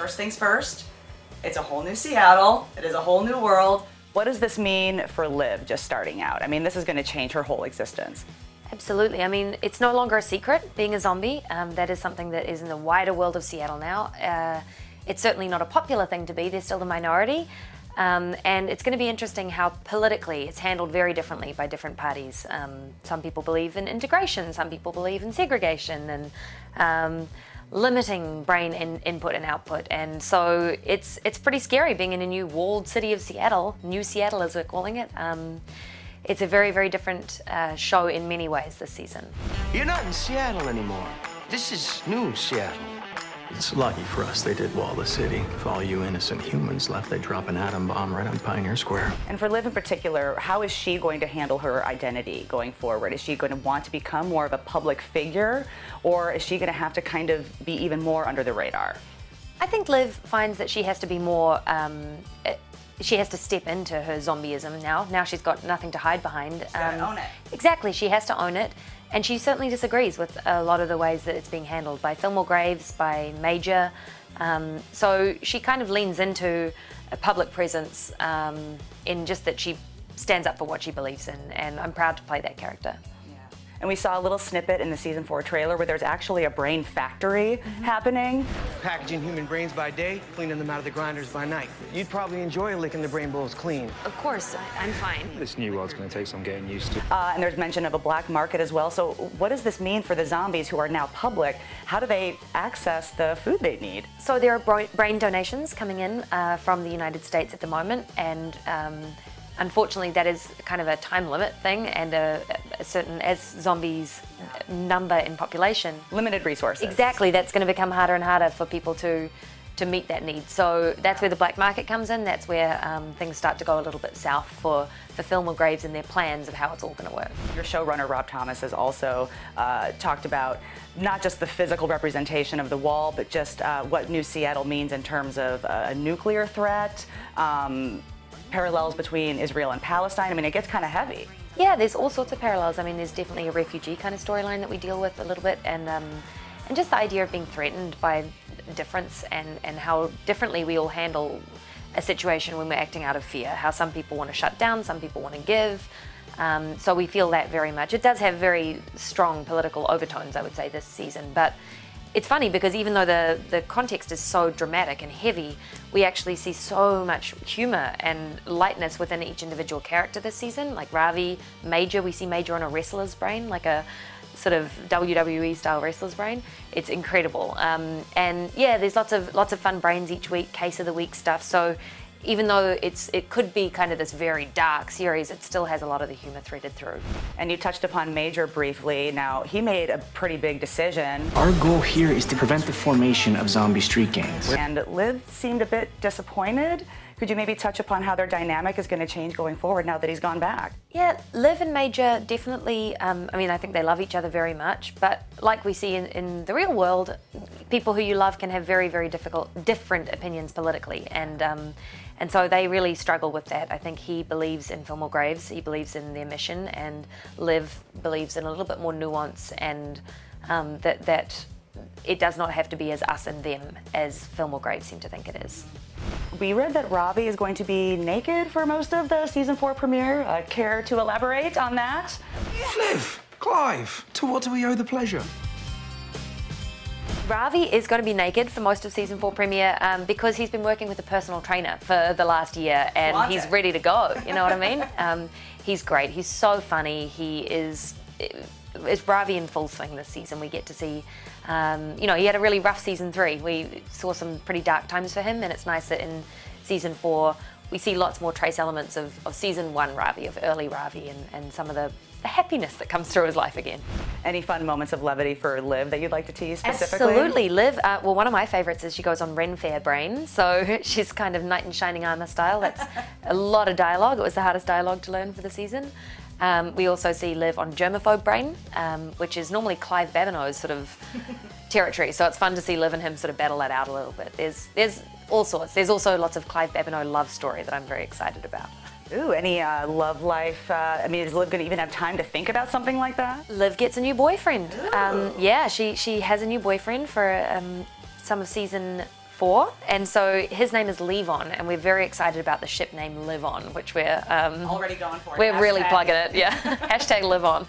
first things first, it's a whole new Seattle, it is a whole new world. What does this mean for Liv just starting out? I mean, this is going to change her whole existence. Absolutely. I mean, it's no longer a secret being a zombie. That is something that is in the wider world of Seattle now. It's certainly not a popular thing to be. They're still the minority. And it's going to be interesting how politically it's handled very differently by different parties. Some people believe in integration, some people believe in segregation and limiting brain input and output. And so it's pretty scary being in a new walled city of Seattle, New Seattle as we're calling it. It's a very, very different show in many ways this season. You're not in Seattle anymore. This is New Seattle. It's lucky for us they did wall the city. If all you innocent humans left, they'd drop an atom bomb right on Pioneer Square. And for Liv in particular, how is she going to handle her identity going forward? Is she going to want to become more of a public figure, or is she going to have to kind of be even more under the radar? I think Liv finds that she has to be more, she has to step into her zombieism now. Now she's got nothing to hide behind. She's gotta own it. Exactly, she has to own it. And she certainly disagrees with a lot of the ways that it's being handled by Fillmore Graves, by Major. So she kind of leans into a public presence in just that she stands up for what she believes in, and I'm proud to play that character. And we saw a little snippet in the season 4 trailer where there's actually a brain factory happening. Packaging human brains by day, cleaning them out of the grinders by night. You'd probably enjoy licking the brain bowls clean. Of course, I'm fine. This new world's going to take some getting used to. And there's mention of a black market as well. So what does this mean for the zombies who are now public? How do they access the food they need? So there are brain donations coming in from the United States at the moment, and unfortunately, that is kind of a time limit thing, and a certain, as zombies number in population. Limited resources. Exactly, that's going to become harder and harder for people to meet that need. So that's where the black market comes in. That's where things start to go a little bit south for Fillmore Graves and their plans of how it's all going to work. Your showrunner, Rob Thomas, has also talked about not just the physical representation of the wall, but just what New Seattle means in terms of a nuclear threat, parallels between Israel and Palestine. I mean, it gets kind of heavy. Yeah, there's all sorts of parallels. I mean, there's definitely a refugee kind of storyline that we deal with a little bit, and just the idea of being threatened by difference and how differently we all handle a situation when we're acting out of fear. How some people want to shut down, some people want to give. So we feel that very much. It does have very strong political overtones, I would say, this season, but it's funny because even though the context is so dramatic and heavy, we actually see so much humour and lightness within each individual character this season. Like Ravi, Major, we see Major on a wrestler's brain, like a sort of WWE style wrestler's brain. It's incredible. And yeah, there's lots of fun brains each week, case of the week stuff. So even though it could be kind of this very dark series, it still has a lot of the humor threaded through. And you touched upon Major briefly. Now, he made a pretty big decision. Our goal here is to prevent the formation of zombie street gangs. And Liv seemed a bit disappointed. Could you maybe touch upon how their dynamic is going to change going forward now that he's gone back? Yeah, Liv and Major definitely, I mean, I think they love each other very much, but like we see in the real world, people who you love can have very, very different opinions politically, and so they really struggle with that. I think he believes in Fillmore Graves, he believes in their mission, and Liv believes in a little bit more nuance, and that it does not have to be as us and them as Fillmore Graves seem to think it is. We read that Ravi is going to be naked for most of the season 4 premiere. Care to elaborate on that? Liv, Clive, to what do we owe the pleasure? Ravi is going to be naked for most of season 4 premiere because he's been working with a personal trainer for the last year, and he's ready to go, you know what I mean? He's great, he's so funny, it's Ravi in full swing this season. We get to see, you know, he had a really rough season 3. We saw some pretty dark times for him, and it's nice that in season 4 we see lots more trace elements of season 1 Ravi, of early Ravi, and some of the happiness that comes through his life again. Any fun moments of levity for Liv that you'd like to tease specifically? Absolutely, Liv. Well, one of my favourites is she goes on Ren Fair brain, so she's kind of knight in shining armour style. That's a lot of dialogue. It was the hardest dialogue to learn for the season. We also see Liv on germaphobe brain, which is normally Clive Babineau's sort of territory, so it's fun to see Liv and him sort of battle that out a little bit. There's all sorts. There's also lots of Clive Babineau love story that I'm very excited about. Ooh, any love life? I mean, is Liv going to even have time to think about something like that? Liv gets a new boyfriend. Yeah, she has a new boyfriend for some of season 4, and so his name is Levon, and we're very excited about the ship name Liv On, which we're already going for it. We're really plugging it, yeah. Hashtag Liv On.